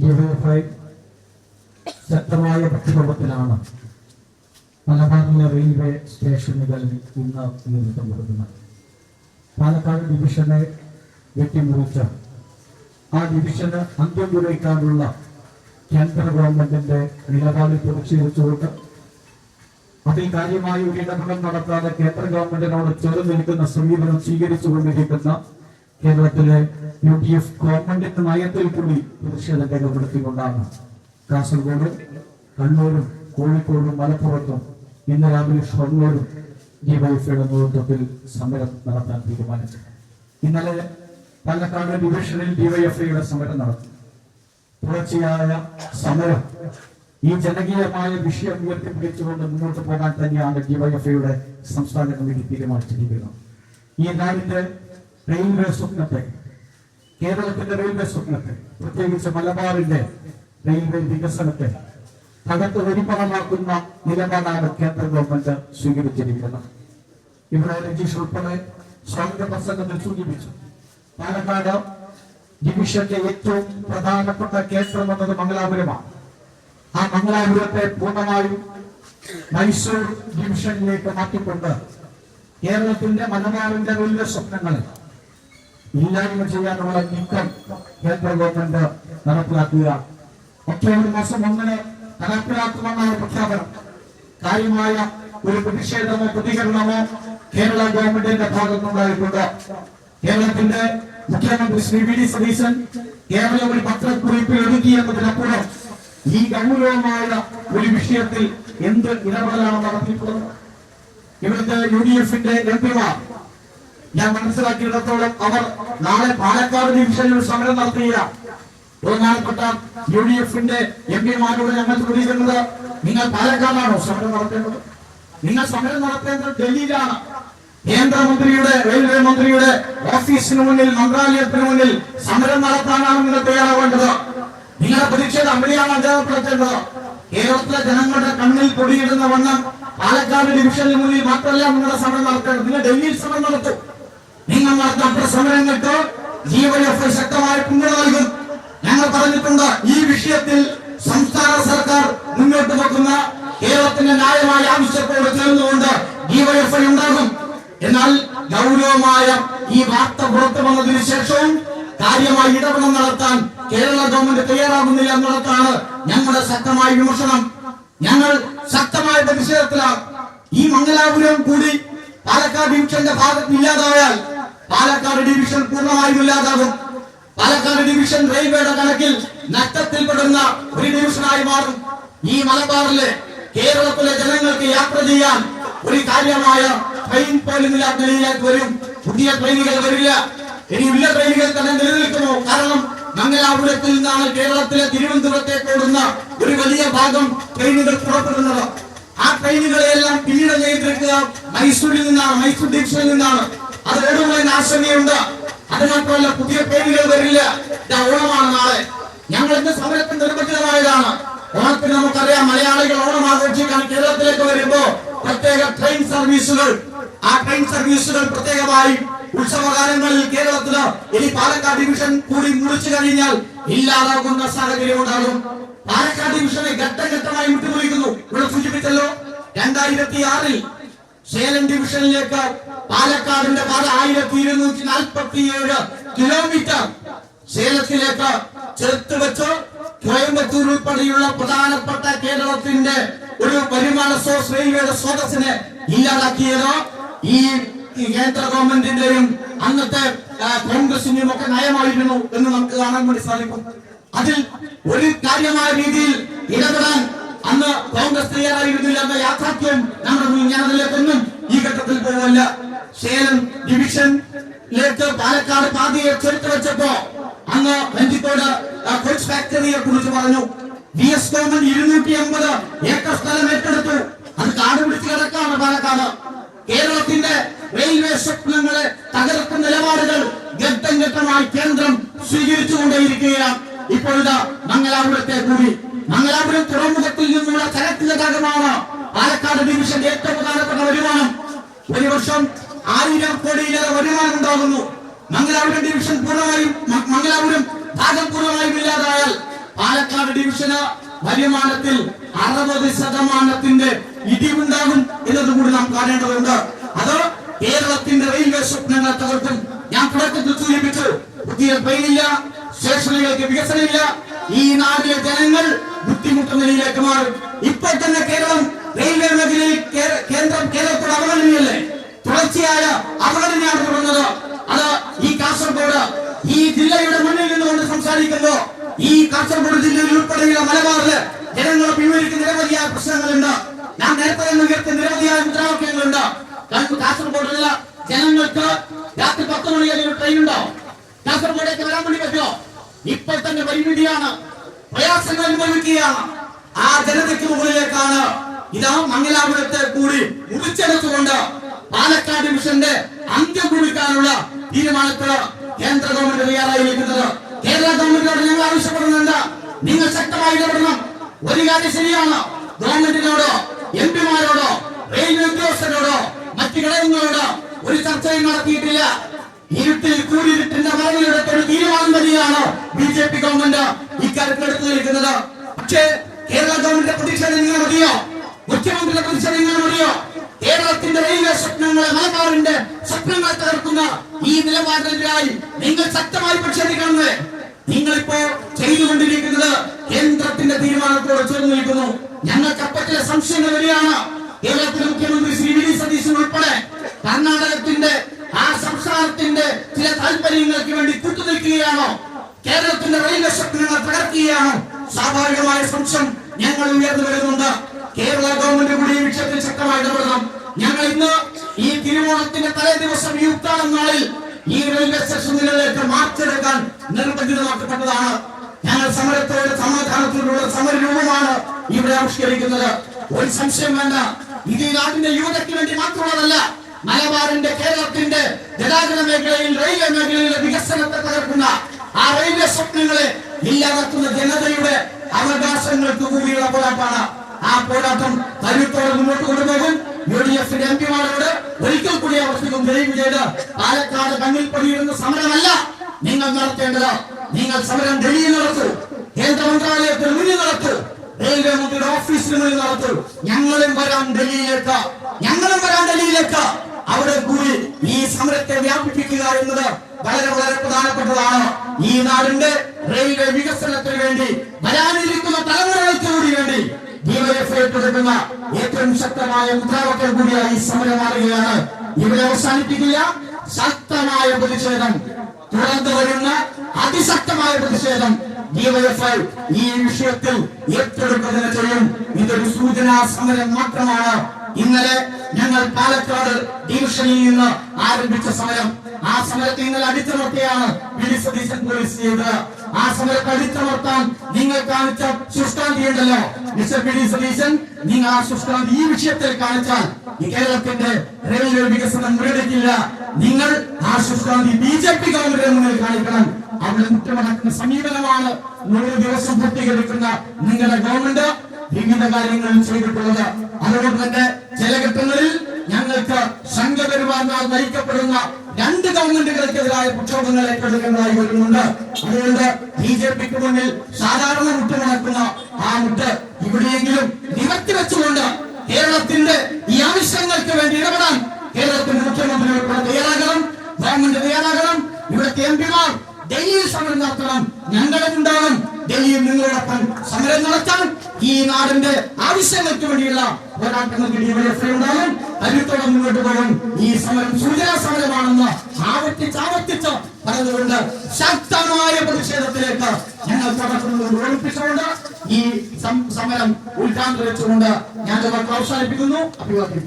DYFI ശക്തമായ പ്രക്ഷോഭത്തിലാണ് മലബാറിലെ railway സ്റ്റേഷനുകളിൽ ഇന്ന് നേതൃത്വം കൊടുക്കുന്നത്. പാലക്കാട് ഡിവിഷനെ വെട്ടിമുറിച്ച ആ ഡിവിഷന് അന്ത്യം കുറിക്കാനുള്ള കേന്ദ്ര ഗവൺമെന്റിന്റെ നിലപാടിൽ പ്രതിഷേധിച്ചുകൊണ്ട് അതിൽ കാര്യമായ ഒരു ഇടപെടൽ നടത്താതെ കേന്ദ്ര ഗവൺമെന്റിനോട് ചേർന്ന് നിൽക്കുന്ന സമീപനം സ്വീകരിച്ചുകൊണ്ടിരിക്കുന്ന കേരളത്തിലെ UDF ഗവൺമെന്റിന്റെ നയത്തിൽ കൂടി പ്രതിഷേധം രേഖപ്പെടുത്തിക്കൊണ്ടാണ് കാസർഗോഡ്, കണ്ണൂരും കോഴിക്കോടും മലപ്പുറത്തും ഇന്ന് രാവിലെ ഷൊർണൂരും ഡിവൈഎഫ്ഐയുടെ നേതൃത്വത്തിൽ സമരം നടത്താൻ തീരുമാനിച്ചു. ഇന്നലെ പാലക്കാട് ഡിവിഷനിൽ ഡിവൈഎഫ്ഐയുടെ സമരം നടത്തി. തുടർച്ചയായ സമരം ഈ ജനകീയമായ വിഷയം ഉയർത്തിപ്പിടിച്ചുകൊണ്ട് മുന്നോട്ട് പോകാൻ തന്നെയാണ് ഡിവൈഎഫ്ഐയുടെ സംസ്ഥാന കമ്മിറ്റി തീരുമാനിച്ചിരിക്കുന്നത്. ഈ നാടിന്റെ റെയിൽവേ സ്വപ്നത്തെ, കേരളത്തിന്റെ റെയിൽവേ സ്വപ്നത്തെ, പ്രത്യേകിച്ച് മലബാറിന്റെ റെയിൽവേ വികസനത്തെ തകർത്ത് വരിപ്പണമാക്കുന്ന നിലപാടാണ് കേന്ദ്ര ഗവൺമെന്റ് സ്വീകരിച്ചിരിക്കുന്നത്. ഇവിടെ രജീഷ് ഉൾപ്പെടെ സ്വാഗത പ്രസംഗത്തിൽ സൂചിപ്പിച്ചു. പാലക്കാട് ഡിവിഷന്റെ ഏറ്റവും പ്രധാനപ്പെട്ട കേന്ദ്രം എന്നത് മംഗലാപുരമാണ്. ആ മംഗലാപുരത്തെ പൂർണ്ണമായും മൈസൂർ ഡിവിഷനിലേക്ക് മാറ്റിക്കൊണ്ട് കേരളത്തിന്റെ മലബാറിന്റെ റെയിൽവേ സ്വപ്നങ്ങളെ ഇല്ലായ്മ ചെയ്യാനുള്ള നീക്കം കേന്ദ്ര ഗവൺമെന്റ് നടപ്പിലാക്കുക. ഒക്ടോബർ മാസം 1 നടപ്പിലാക്കുമെന്നാണ് പ്രഖ്യാപനം. കാര്യമായ ഒരു പ്രതിഷേധമോ പ്രതികരണമോ കേരള ഗവൺമെന്റിന്റെ ഭാഗത്തുനിന്നുണ്ടായിട്ടുണ്ട്. കേരളത്തിന്റെ മുഖ്യമന്ത്രി ശ്രീ വി ഡി സതീശൻ കേരളം ഒരു പത്രക്കുറിപ്പിൽ ഒതുക്കി എന്നതിനപ്പുറം ഈ ഗൗരവമായ ഒരു വിഷയത്തിൽ എന്ത് ഇടപെടലാണ് നടത്തിയിട്ടുള്ളത്? ഇവിടുത്തെ UDFന്റെ MP-മാർ ഞാൻ മനസ്സിലാക്കിയിടത്തോളം അവർ നാളെ പാലക്കാട് ഡിവിഷനിൽ സമരം നടത്തുക. ബഹുമാനപ്പെട്ട UDFന്റെ MP-മാരോട് ഞങ്ങൾ ചോദിക്കുന്നത്, നിങ്ങൾ പാലക്കാടാണോ സമരം നടത്തേണ്ടത്? നിങ്ങൾ സമരം നടത്തേണ്ടത് ഡൽഹിയിലാണ്. കേന്ദ്രമന്ത്രിയുടെ, റെയിൽവേ മന്ത്രിയുടെ ഓഫീസിന് മുന്നിൽ, മന്ത്രാലയത്തിന് മുന്നിൽ സമരം നടത്താനാണ് നിങ്ങൾ തയ്യാറാവേണ്ടത്. നിങ്ങളുടെ പ്രതിഷേധം അവിടെയാണ് അടയാളപ്പെടുത്തേണ്ടത്. കേരളത്തിലെ ജനങ്ങളുടെ കണ്ണിൽ പൊടിയിടുന്ന വണ്ണം പാലക്കാട് ഡിവിഷനിൽ മുന്നിൽ മാത്രമല്ല നിങ്ങളുടെ സമരം നടത്തേണ്ടത്. നിങ്ങൾ ഡൽഹിയിൽ സമരം നടത്തും. നിങ്ങൾ നടത്താത്ത സമരങ്ങൾക്ക് ഡിവൈഎഫ്ഐ ശക്തമായ പിന്തുണ നൽകും. ഞങ്ങൾ പറഞ്ഞിട്ടുണ്ട്, ഈ വിഷയത്തിൽ സംസ്ഥാന സർക്കാർ മുന്നോട്ട് വെക്കുന്ന കേരളത്തിന്റെ ന്യായമായ ആവശ്യത്തോട് ചേർന്നുകൊണ്ട് ഡിവൈഎഫ്ഐ ഉണ്ടാകും. എന്നാൽ ഗൗരവമായ ഈ വാർത്ത പുറത്തു വന്നതിന് ശേഷവും കാര്യമായ ഇടപെടൽ നടത്താൻ കേരള ഗവൺമെന്റ് തയ്യാറാകുന്നില്ല എന്നുള്ളതാണ് ഞങ്ങളുടെ ശക്തമായ വിമർശനം. ഞങ്ങൾ ശക്തമായ പ്രതിഷേധത്തിലാണ്. ഈ മംഗലാപുരം കൂടി പാലക്കാട് ഡിവിഷന്റെ ഭാഗത്ത് ഇല്ലാതായാൽ പാലക്കാട് ഡിവിഷൻ പൂർണ്ണമായും ഇല്ലാതാകും. പാലക്കാട് ഡിവിഷൻ റെയിൽവേയുടെ കണക്കിൽ നഷ്ടത്തിൽപ്പെടുന്ന ഒരു ഡിവിഷനായി മാറും. ഈ മലബാറിലെ കേരളത്തിലെ ജനങ്ങൾക്ക് യാത്ര ചെയ്യാൻ ഒരു കാര്യമായ ട്രെയിൻ പോലും ഇല്ലാത്ത നിലയിലേക്ക് വരും. പുതിയ ട്രെയിനുകൾ വരില്ല. ഇനി ഉള്ള ട്രെയിനുകൾ തന്നെ നിലനിൽക്കുമോ? കാരണം മംഗലാപുരത്തിൽ നിന്നാണ് കേരളത്തിലെ തിരുവനന്തപുരത്തേക്ക് ഓടുന്ന ഒരു വലിയ ഭാഗം ട്രെയിനുകൾ പുറപ്പെടുന്നത്. ആ ട്രെയിനുകളെല്ലാം പിന്നീട് നിയന്ത്രിക്കുക മൈസൂരിൽ നിന്നാണ്, മൈസൂർ ഡിവിഷനിൽ നിന്നാണ്. അത് ഓടുന്നതിന് ആശങ്കയുണ്ട്. അത് മാത്രമല്ല, പുതിയ ട്രെയിനുകൾ വരില്ല. ഓണമാണ് നാളെ. ഞങ്ങൾ ഇന്ന് സമരത്തിന് നിർബന്ധിതമായതാണ്. ഓണത്തിന് നമുക്കറിയാം, മലയാളികൾ ഓണം ആഘോഷിക്കാൻ കേരളത്തിലേക്ക് വരുമ്പോ പ്രത്യേക ട്രെയിൻ സർവീസുകൾ, ആ ട്രെയിൻ സർവീസുകൾ പ്രത്യേകമായി ഉത്സവകാലങ്ങളിൽ കേരളത്തിന് ഇനി പാലക്കാട് ഡിവിഷൻ കൂടി മുറിച്ചു കഴിഞ്ഞാൽ ഇല്ലാതാകുന്ന സാഹചര്യം ഉണ്ടാകും. പാലക്കാട് ഡിവിഷനെ ഘട്ടഘട്ടമായി വിട്ടുപോയിരിക്കുന്നു. ഇവിടെ സൂചിപ്പിച്ചല്ലോ, 2006 സേലം ഡിവിഷനിലേക്ക് പാലക്കാടിന്റെ പാത 1247 കിലോമീറ്റർ സേലത്തിലേക്ക് ചേർത്ത് വെച്ച് കോയമ്പത്തൂർ ഉൾപ്പെടെയുള്ള പ്രധാനപ്പെട്ട കേരളത്തിന്റെ ഒരു വരുമാന സോഴ്സ് റെയിൽവേയുടെ സ്രോതസ്സിനെ ഇല്ലാതാക്കിയത് ഈ കേന്ദ്ര ഗവൺമെന്റിന്റെയും അന്നത്തെ കോൺഗ്രസിന്റെയും ഒക്കെ നയമായിരുന്നു എന്ന് നമുക്ക് കാണാൻ വേണ്ടി സാധിക്കും. അതിൽ ഒരു കാര്യമായ രീതിയിൽ ഇടപെടാൻ അന്ന് കോൺഗ്രസ് തയ്യാറായിരുന്നില്ല എന്ന യാഥാർത്ഥ്യം നമ്മുടെ മുന്നിൽ. ഞാനതിലേക്കൊന്നും ഈ ഘട്ടത്തിൽ പോവല്ല. സേലം ഡിവിഷനിലേക്ക് പാലക്കാട് പാതയെ ചേർത്ത് വെച്ചപ്പോ അന്ന് രഞ്ജിത്തോട് കോച്ച് ഫാക്ടറിയെ കുറിച്ച് പറഞ്ഞു. VS ഗവൺമെന്റ് 250 ഏക്കർ സ്ഥലം ഏറ്റെടുത്തു. അത് കാട് പിടിച്ച് കിടക്കാണ് പാലക്കാട്. കേരളത്തിന്റെ റെയിൽവേ സ്വപ്നങ്ങളെ തകർക്കുന്ന നിലപാടുകൾ ഘട്ടം ഘട്ടമായി കേന്ദ്രം സ്വീകരിച്ചുകൊണ്ടേയിരിക്കുകയാണ്. ഇപ്പോഴത്തെ മംഗലാപുരത്തെ കൂടി, മംഗലാപുരം തുറമുഖത്തിൽ നിന്നുള്ള ചരക്ക് ഗതാഗതമാണ് പാലക്കാട് ഡിവിഷന്റെ ഏറ്റവും പ്രധാനപ്പെട്ട വരുമാനം. ഒരു വർഷം 1000 കോടിയിലേറെ വരുമാനം ഉണ്ടാകുന്നു. മംഗലാപുരം ഡിവിഷൻ പൂർണ്ണമായും, മംഗലാപുരം ഭാഗം പൂർണ്ണമായും ഇല്ലാതായാൽ ഡിവിഷന് വരുമാനത്തിൽ 60% ഇടിവുണ്ടാകും എന്നത് കൂടി നാം കാണേണ്ടതുണ്ട്. അത് കേരളത്തിന്റെ റെയിൽവേ സ്വപ്നങ്ങളെ തകർക്കും. ഞാൻ തുടക്കത്തിൽ സൂചിപ്പിച്ചു, പുതിയ ട്രെയിനില്ല, സ്റ്റേഷനുകൾക്ക് വികസനമില്ല, ഈ നാട്ടിലെ ജനങ്ങൾ ബുദ്ധിമുട്ടുന്ന നിലയിലേക്ക് മാറും. ഇപ്പോൾ തന്നെ കേരളം റെയിൽവേ മേഖലയിൽ കേരളത്തോട് അവഗണനയല്ലേ, തുടർച്ചയായ അവഗണനയാണ് തുടർന്നത്. അത് ഈ കാസർഗോഡ് ഈ ജില്ലയുടെ മുന്നിൽ നിന്നുകൊണ്ട് സംസാരിക്കുമ്പോൾ ഈ കാസർഗോഡ് ജില്ലയിൽ ഉൾപ്പെടെയുള്ള മലബാറില് ജനങ്ങൾ അഭിമുഖീകരിക്കുന്ന നിരവധിയായ പ്രശ്നങ്ങളുണ്ട്. ഞാൻ നേരത്തെ തന്നെ ഉയർത്തിയ നിരവധിയായ മുദ്രാവാക്യങ്ങളുണ്ട്. കാസർഗോഡുള്ള ജനങ്ങൾക്ക് രാത്രി 10 മണി വരെ ട്രെയിൻ ഉണ്ടോ? കാസർഗോഡേക്ക് വരാൻ വേണ്ടി പറ്റുമോ? ഇപ്പോൾ തന്നെ പരിമിതിയാണ്, പ്രയാസങ്ങൾ അനുഭവിക്കുകയാണ്. ആ ജനതയ്ക്ക് മുകളിലേക്കാണ് ഇതാ മംഗലാപുരത്തെ കൂടി മുറിച്ചെടുത്തുകൊണ്ട് പാലക്കാട് ഡിവിഷന്റെ അന്ത്യം കുറിക്കാനുള്ള തീരുമാനത്തിന് കേന്ദ്ര ഗവൺമെന്റ് തയ്യാറായിരിക്കുന്നത്. കേരള ഗവൺമെന്റിനോട് ഞങ്ങൾ ആവശ്യപ്പെടുന്നുണ്ട്, നിങ്ങൾ ശക്തമായി ഇടപെടണം. ഒരു കാര്യം ശരിയാണ്, ഗവൺമെന്റിനോടോ എംപിമാരോടോ റെയിൽവേ ഉദ്യോഗസ്ഥരോടോ മറ്റു ഘടകങ്ങളോടോ ഒരു ചർച്ചയും നടത്തിയിട്ടില്ല. ഇരുട്ടിൽ കൂടിയിരുട്ടിന്റെ മറവിലെടുത്ത ഒരു തീരുമാനം തന്നെയാണ് BJP ഗവൺമെന്റ് ഇക്കാര്യത്തിൽ എടുത്തു നിൽക്കുന്നത്. പക്ഷേ കേരള ഗവൺമെന്റിന്റെ പ്രതിഷേധം നിങ്ങൾ മതിയോ? മുഖ്യമന്ത്രിയുടെ പ്രതിഷേധം നിങ്ങൾ മതിയോ? കേരളത്തിന്റെ റെയിൽവേ സ്വപ്നങ്ങളെ, മലബാറിന്റെ സ്വപ്നങ്ങളെ തകർക്കുന്ന ഈ നിലപാടിനെതിരായി നിങ്ങൾ ശക്തമായി പ്രതിഷേധിക്കണമെന്ന് നിങ്ങളിപ്പോ ചെയ്തുകൊണ്ടിരിക്കുന്നത് കേന്ദ്രത്തിന്റെ തീരുമാനത്തോട് ചേർന്ന് നിൽക്കുന്നു. ഞങ്ങൾക്ക് അപ്പറ്റിലെ സംശയങ്ങൾ വരികയാണ്. കേരളത്തിലെ മുഖ്യമന്ത്രി ശ്രീ വി ഡി സതീശൻ ഉൾപ്പെടെ കർണാടകത്തിന്റെ ആ സംസ്ഥാനത്തിന്റെ ചില താല്പര്യങ്ങൾക്ക് വേണ്ടി കൂട്ടുനിൽക്കുകയാണോ? കേരളത്തിന്റെ റെയിൽവേ സ്വപ്നങ്ങൾ തകർക്കുകയാണോ? സ്വാഭാവികമായ സംശയം ഞങ്ങൾ ഉയർന്നു വരുന്നുണ്ട്. കേരള ഗവൺമെന്റ് കൂടി ഈ വിഷയത്തിൽ ശക്തമായി ഇടപെടണം. ഞങ്ങൾ ഇന്ന് ഈ തിരുവോണത്തിന്റെ തലേ ദിവസം ഈ ഉത്രാടം നാളിൽ ഈ റെയിൽവേ സ്റ്റേഷനുകളിലേക്ക് മാർച്ചെടുക്കാൻ നിർബന്ധിതമാക്കപ്പെട്ടതാണ്. ഞങ്ങൾ സമരത്തോട് സമാധാനത്തോടുള്ള സമരരൂപമാണ് ഇവിടെ ആവിഷ്കരിക്കുന്നത്. ഒരു സംശയം വേണ്ട, ഇത് ഈ നാടിന്റെ യുവതയ്ക്ക് വേണ്ടി മാത്രമുള്ളതല്ല. മലബാറിന്റെ, കേരളത്തിന്റെ ഗതാഗത മേഖലയിൽ, റെയിൽവേ മേഖലയിലെ വികസനത്തെ തകർക്കുന്ന ആ റെയിൽവേ സ്വപ്നങ്ങളെ ഇല്ലാതാക്കുന്ന ജനതയുടെ അവകാശങ്ങൾക്ക് കൂടിയുള്ള പോരാട്ടമാണ്. ആ പോരാട്ടം കരുത്തോടെ മുന്നോട്ട് കൊണ്ടുപോകും. UDF-ന്റെ എംപിമാരോട് ഒരിക്കൽ കൂടി ആവർത്തിക്കും, ദയവ് ചെയ്ത് പാലക്കാട് കണ്ണിൽ പൊടിയിടുന്ന സമരമല്ല നിങ്ങൾ നടത്തേണ്ടത്. നിങ്ങൾ സമരം ഡൽഹിയിൽ നടത്തൂ, കേന്ദ്ര മന്ത്രാലയത്തിന് മുന്നിൽ നടത്തൂ, റെയിൽവേ മന്ത്രിയുടെ ഓഫീസിന് മുന്നിൽ നടത്തൂ. ഞങ്ങളും വരാം ഡൽഹിയിലേക്ക്. അവിടെ കൂടി ഈ സമരത്തെ വ്യാപിപ്പിക്കുക എന്നത് വളരെ വളരെ പ്രധാനപ്പെട്ടതാണ്. ഈ നാടിന്റെ റെയിൽവേ വികസനത്തിന് വേണ്ടി, വരാനിരിക്കുന്ന തലമുറകൾക്ക് കൂടി വേണ്ടി DYFI ഏറ്റെടുക്കുന്ന ഏറ്റവും ശക്തമായ മുദ്രാവാക്യം കൂടിയായി സമരം മാറുകയാണ്. ഇവിടെ അവസാനിപ്പിക്കില്ല. ശക്തമായ പ്രതിഷേധം, തുടർന്ന് വരുന്ന അതിശക്തമായ പ്രതിഷേധം DYFI ഈ വിഷയത്തിൽ ഏറ്റെടുക്കുന്നതിന് ചെയ്യും. ഇതൊരു സൂചനാ സമരം മാത്രമാണ്. ഇന്നലെ ഞങ്ങൾ പാലക്കാട് ഡിവിഷനിൽ നിന്ന് ആരംഭിച്ച സമരം, ആ സമരത്തെ ഇന്നലെ അടിച്ചമർത്തിയാണ് വി.ഡി. സതീശൻ പോലീസ് ചെയ്തത്. ആ സമരത്തെ അടിച്ചമർത്താൻ നിങ്ങൾ കാണിച്ച ശുഷ്കാന്തി ഉണ്ടല്ലോ മിസ്റ്റർ വി.ഡി. സതീശൻ, നിങ്ങൾ ആ ശുഷ്കാന്തി ഈ വിഷയത്തിൽ കാണിച്ചാൽ ഈ കേരളത്തിന്റെ റെയിൽവേ വികസനം മുരടിക്കില്ല. നിങ്ങൾ ആ ശുഷ്കാന്തി BJP ഗവൺമെന്റിന് മുന്നിൽ കാണിക്കണം. അവിടെ കുറ്റമടക്കുന്ന സമീപനമാണ് 100 ദിവസം പൂർത്തീകരിക്കുന്ന നിങ്ങളുടെ ഗവൺമെന്റ് വിവിധ കാര്യങ്ങൾ ചെയ്തിട്ടുള്ളത്. അതുകൊണ്ട് തന്നെ ചില ഘട്ടങ്ങളിൽ ഞങ്ങൾക്ക് സംഘപരിവാറിനാൽ നയിക്കപ്പെടുന്ന 2 ഗവൺമെന്റുകൾക്കെതിരായ പ്രക്ഷോഭങ്ങൾ ഏറ്റെടുക്കേണ്ടതായി വരുന്നുണ്ട്. അതുകൊണ്ട് BJPക്ക് മുന്നിൽ സാധാരണ മുട്ടുമടക്കുന്ന ആ മുട്ട് ഇവിടെയെങ്കിലും നിവർത്തി വെച്ചുകൊണ്ട് കേരളത്തിന്റെ ഈ ആവശ്യങ്ങൾക്ക് വേണ്ടി ഇടപെടാൻ കേരളത്തിന്റെ മുഖ്യമന്ത്രി ഉൾപ്പെടെ തയ്യാറാകണം, ഗവൺമെന്റ് തയ്യാറാകണം. ഇവിടുത്തെ എംപിമാർ ഡൽഹിയിൽ സമരം നടത്തണം. ഞങ്ങളും ഉണ്ടാകും ഡൽഹിയിൽ നിങ്ങളോടൊപ്പം സമരം നടത്താൻ. ഈ നാടിന്റെ ആവശ്യങ്ങൾക്ക് വേണ്ടിയുള്ള പോരാട്ടങ്ങൾക്ക് DYFI ഉണ്ടാകും. കരുത്തോടെ മുന്നോട്ട് പോകും. ഈ സമരം സൂചനാ സമരമാണെന്ന് ആവർത്തിച്ച് പറഞ്ഞുകൊണ്ട് ശക്തമായ പ്രതിഷേധത്തിലേക്ക് ഞങ്ങൾ കടക്കുന്നത് ഓർമ്മിപ്പിച്ചുകൊണ്ട് ഈ സമരം ഉദ്ഘാടനം വെച്ചുകൊണ്ട് ഞാൻ അവസാനിപ്പിക്കുന്നു. അഭിവാദ്യം.